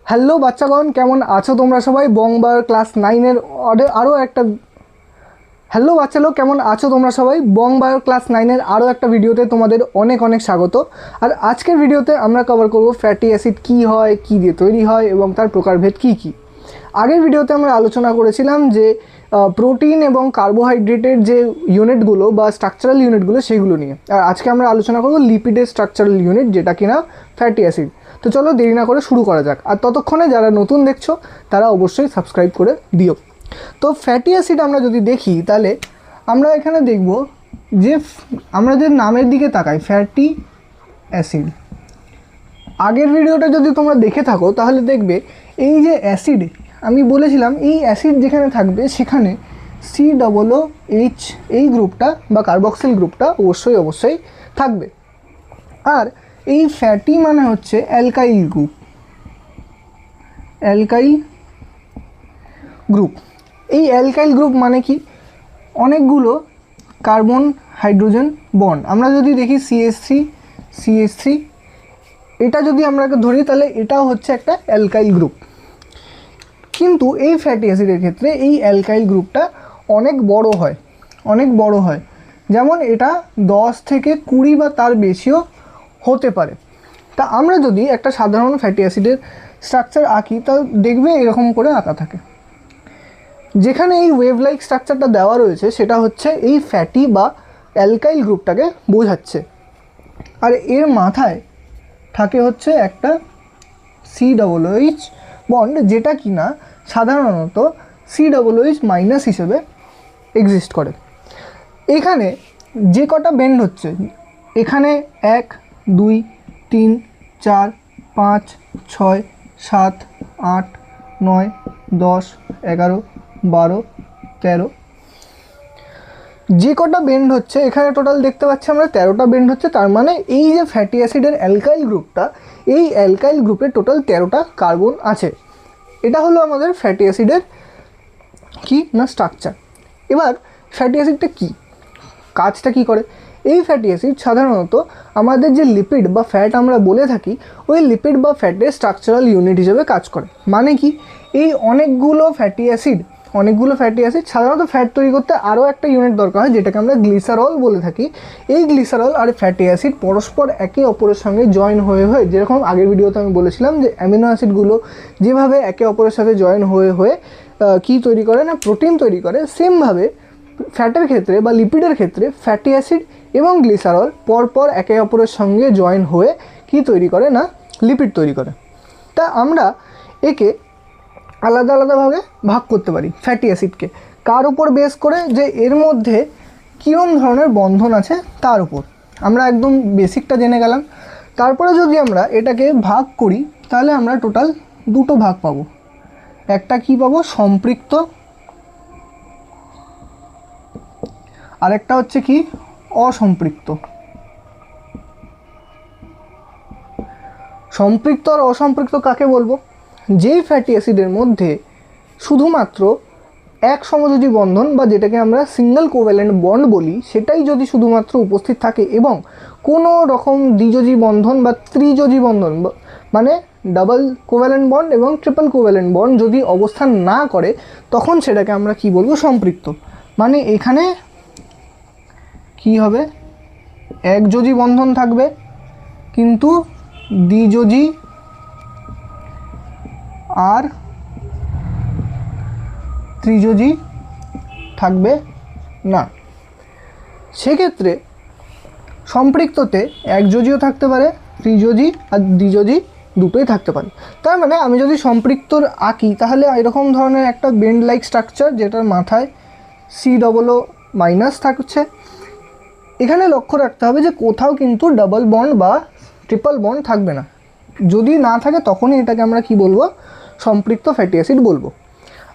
Hello বাচ্চাগণ, কেমন আছো তোমরা সবাই? বংবার ক্লাস 9-এর আরও একটা হ্যালো বাচ্চালো, কেমন আছো তোমরা সবাই? বংবার ক্লাস 9-এর আরও একটা ভিডিওতে তোমাদের অনেক অনেক স্বাগত। আর আজকের ভিডিওতে আমরা কভার করব ফ্যাটি অ্যাসিড কী হয়, কী দিয়ে তৈরি হয় এবং তার প্রকারভেদ কী কী। আগের ভিডিওতে আমরা আলোচনা করেছিলাম যে প্রোটিন এবং কার্বোহাইড্রেটের যে ইউনিটগুলো বা স্ট্রাকচারাল ইউনিটগুলো সেগুলো নিয়ে। আর আজকে আমরা আলোচনা করব লিপিডের স্ট্রাকচারাল ইউনিট, যেটা কিনা ফ্যাটি অ্যাসিড। তো চলো দেরি না করে শুরু করা যাক। আর ততক্ষণে যারা নতুন দেখছো তারা অবশ্যই সাবস্ক্রাইব করে দিও। তো ফ্যাটি অ্যাসিড আমরা যদি দেখি তাহলে আমরা এখানে দেখব যে আমরা যে নামের দিকে তাকাই ফ্যাটি অ্যাসিড, আগের ভিডিওটা যদি তোমরা দেখে থাকো তাহলে দেখবে এই যে অ্যাসিড আমি বলেছিলাম, এই অ্যাসিড যেখানে থাকবে সেখানে COOH এই গ্রুপটা বা কার্বক্সিল গ্রুপটা অবশ্যই থাকবে। আর এই ফ্যাটি মানে হচ্ছে অ্যালকাইল গ্রুপ, অ্যালকাইল গ্রুপ। এই অ্যালকাইল গ্রুপ মানে কি? অনেকগুলো কার্বন হাইড্রোজেন বন্ড। আমরা যদি দেখি CH3 এটা যদি আমরা ধরি তাহলে এটাও হচ্ছে একটা অ্যালকাইল গ্রুপ। কিন্তু এই ফ্যাটি অ্যাসিডের ক্ষেত্রে এই অ্যালকাইল গ্রুপটা অনেক বড় হয়, যেমন এটা 10 থেকে 20 বা তার বেশিও হতে পারে। তা আমরা যদি একটা সাধারণ ফ্যাটি অ্যাসিডের স্ট্রাকচার আঁকি তা দেখবে এরকম করে আঁকা থাকে। যেখানে এই ওয়েভ লাইক স্ট্রাকচারটা দেওয়া রয়েছে সেটা হচ্ছে এই ফ্যাটি বা অ্যালকাইল গ্রুপটাকে বোঝাচ্ছে। আর এর মাথায় থাকে হচ্ছে একটা COOH বন্ড, যেটা কিনা সাধারণত COOH মাইনাস হিসেবে এক্সিস্ট করে। এখানে যে কটা বেন্ড হচ্ছে, এখানে 1 2 3 4 5 6 7 8 9 10 11 12 13, যে কটা বেন্ড হচ্ছে এখানে টোটাল দেখতে পাচ্ছি আমরা 13টা বেন্ড হচ্ছে। তার মানে এই যে ফ্যাটি অ্যাসিডের অ্যালকাইল গ্রুপটা, এই অ্যালকাইল গ্রুপে টোটাল 13টা কার্বন আছে। এটা হলো আমাদের ফ্যাটি অ্যাসিডের কি না স্ট্রাকচার। এবার ফ্যাটি অ্যাসিডটা কি, কাজটা কি করে? এই ফ্যাটি অ্যাসিড সাধারণত আমাদের যে লিপিড বা ফ্যাট আমরা বলে থাকি, ওই লিপিড বা ফ্যাটের স্ট্রাকচারাল ইউনিট হিসেবে কাজ করে। মানে কি, এই অনেকগুলো ফ্যাটি অ্যাসিড সাধারণত ফ্যাট তৈরি করতে আরও একটা ইউনিট দরকার হয়, যেটাকে আমরা গ্লিসারল বলে থাকি। এই গ্লিসারল আর ফ্যাটি অ্যাসিড পরস্পর একে অপরের সঙ্গে জয়েন হয়ে যেরকম আগের ভিডিওতে আমি বলেছিলাম যে অ্যামিনো অ্যাসিডগুলো যেভাবে একে অপরের সাথে জয়েন হয়ে কী তৈরি করে না, প্রোটিন তৈরি করে, সেমভাবে ফ্যাটের ক্ষেত্রে বা লিপিডের ক্ষেত্রে ফ্যাটি অ্যাসিড এবং গ্লিসারল পরপর একে অপরের সঙ্গে জয়েন হয়ে কী তৈরি করে না, লিপিড তৈরি করে। তা আমরা একে আলাদা আলাদাভাবে ভাগ করতে পারি ফ্যাটি অ্যাসিডকে, কার উপর বেস করে, যে এর মধ্যে কীরকম ধরনের বন্ধন আছে তার উপর। আমরা একদম বেসিকটা জেনে গেলাম। তারপরে যদি আমরা এটাকে ভাগ করি তাহলে আমরা টোটাল দুটো ভাগ পাবো। একটা কি পাবো? সম্পৃক্ত, আরেকটা হচ্ছে কি? অসম্পৃক্ত। সম্পৃক্ত আর অসম্পৃক্ত কাকে বলবো? যেই ফ্যাটি অ্যাসিডের মধ্যে শুধুমাত্র এক সমযোজী বন্ধন বা যেটাকে আমরা সিঙ্গেল কোভ্যালেন্ট বন্ড বলি, সেটাই যদি শুধুমাত্র উপস্থিত থাকে এবং কোনো রকম দ্বিযোজী বন্ধন বা ত্রিযোজী বন্ধন মানে ডাবল কোভ্যালেন্ট বন্ড এবং ট্রিপল কোভ্যালেন্ট বন্ড যদি অবস্থান না করে, তখন সেটাকে আমরা কি বলবো? সম্পৃক্ত। মানে এখানে কি হবে? একযোজী বন্ধন থাকবে কিন্তু দ্বিযোজী আর ত্রিযোজী থাকবে না। সেক্ষেত্রে সম্পৃক্ততে একযোজীও থাকতে পারে, ত্রিযোজী আর দ্বিযোজী দুটোই থাকতে পারে। তার মানে আমি যদি সম্পৃক্তর আঁকি তাহলে এরকম ধরনের একটা বেন্ড লাইক স্ট্রাকচার, যেটার মাথায় COO মাইনাস থাকছে। এখানে লক্ষ্য রাখতে হবে যে কোথাও কিন্তু ডাবল বন্ড বা ট্রিপল বন্ড থাকবে না। যদি না থাকে তখনই এটাকে আমরা কি বলবো? সম্পৃক্ত ফ্যাটি অ্যাসিড বলবো।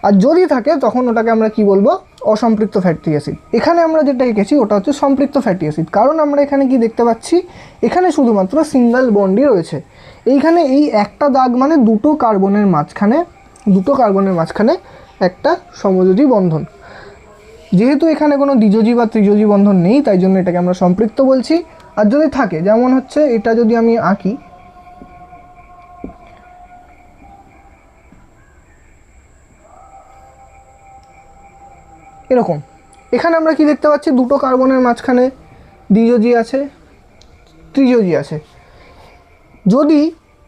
আর যদি থাকে তখন ওটাকে আমরা কি বলবো? অসম্পৃক্ত ফ্যাটি অ্যাসিড। এখানে আমরা যেটা এঁকেছি ওটা হচ্ছে সম্পৃক্ত ফ্যাটি অ্যাসিড, কারণ আমরা এখানে কি দেখতে পাচ্ছি? এখানে শুধুমাত্র সিঙ্গেল বন্ডই রয়েছে। এইখানে এই একটা দাগ মানে দুটো কার্বনের মাঝখানে একটা সমযোজী বন্ধন। যেহেতু এখানে কোনো দ্বিযোজী বা ত্রিযোজী বন্ধন নেই, তাই জন্য এটাকে আমরা সম্পৃক্ত বলছি। আর যদি থাকে, যেমন হচ্ছে এটা যদি আমি আঁকি, এরকম। এখানে আমরা কি দেখতে পাচ্ছি, দুটো কার্বনের মাঝখানে দ্বিযোজী আছে, ত্রিযোজী আছে। যদি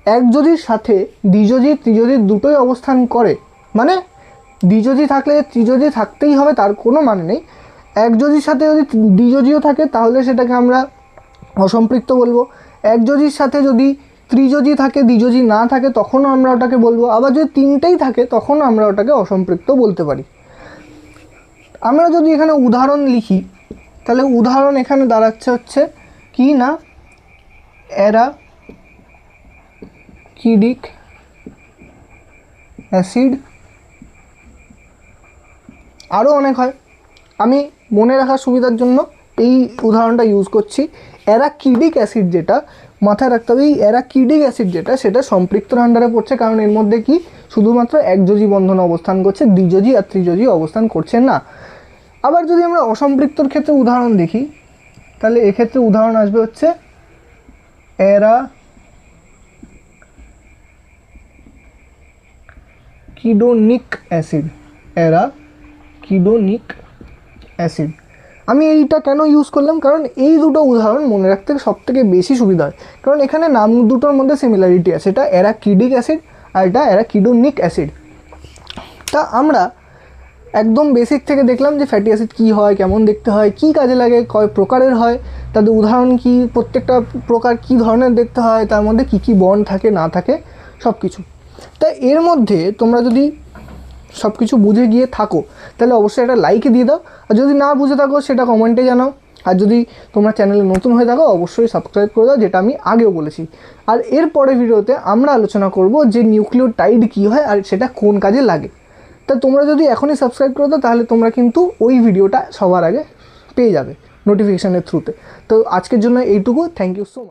একযোজীর সাথে দ্বিযোজী ত্রিযোজী দুটোই অবস্থান করে, মানে দ্বিযোজী থাকলে ত্রিযোজী থাকতেই হবে তার কোনো মানে নেই, একযোজীর সাথে যদি দ্বিযোজীও থাকে তাহলে সেটাকে আমরা অসম্পৃক্ত বলবো। একযোজীর সাথে যদি ত্রিযোজী থাকে, দ্বিযোজী না থাকে, তখনও আমরা ওটাকে বলবো। আবার যদি তিনটেই থাকে তখনও আমরা ওটাকে অসম্পৃক্ত বলতে পারি। আমরা যদি এখানে উদাহরণ লিখি তাহলে উদাহরণ এখানে দাঁড়াচ্ছে হচ্ছে কি না, অ্যারাকিডিক অ্যাসিড, আরও অনেক হয়, আমি মনে রাখার সুবিধার জন্য এই উদাহরণটা ইউজ করছি। অ্যারাকিডিক অ্যাসিড যেটা মাথায় রাখতে হবে, এই অ্যারাকিডিক অ্যাসিড যেটা সেটা সম্পৃক্তর আন্ডারে পড়ছে, কারণ এর মধ্যে কি শুধুমাত্র একযোজী বন্ধন অবস্থান করছে, দ্বিযোজী আর ত্রিযোজী অবস্থান করছে না। আবার যদি আমরা অসম্পৃক্তর ক্ষেত্রে উদাহরণ দেখি তাহলে এক্ষেত্রে উদাহরণ আসবে হচ্ছে অ্যারাকিডোনিক অ্যাসিড, অ্যারাকিডোনিক অ্যাসিড। আমি এইটা কেন ইউজ করলাম, কারণ এই দুটো উদাহরণ মনে রাখতে সবথেকে বেশি সুবিধা হয়, কারণ এখানে নাম দুটোর মধ্যে সিমিলারিটি আছে, এটা অ্যারাকিডিক অ্যাসিড আর এটা অ্যারাকিডোনিক অ্যাসিড। তা আমরা একদম বেসিক থেকে দেখলাম যে ফ্যাটি অ্যাসিড কী হয়, কেমন দেখতে হয়, কী কাজে লাগে, কয় প্রকারের হয়, তাদের উদাহরণ কী, প্রত্যেকটা প্রকার কী ধরনের দেখতে হয়, তার মধ্যে কী কী বন্ড থাকে না থাকে সব কিছু। তা এর মধ্যে তোমরা যদি সব কিছু বুঝে গিয়ে থাকো তাহলে অবশ্যই একটা লাইক দিয়ে দাও, আর যদি না বুঝে থাকো সেটা কমেন্টে জানাও। আর যদি তোমরা চ্যানেলে নতুন হয়ে থাকো অবশ্যই সাবস্ক্রাইব করে দাও, যেটা আমি আগেও বলেছি। আর এর পরের ভিডিওতে আমরা আলোচনা করব যে নিউক্লিওটাইড কী হয় আর সেটা কোন কাজে লাগে। তা তোমরা যদি এখনই সাবস্ক্রাইব করে দাও তাহলে তোমরা কিন্তু ওই ভিডিওটা সবার আগে পেয়ে যাবে নোটিফিকেশানের থ্রুতে। তো আজকের জন্য এইটুকু, থ্যাংক ইউ সো মাচ।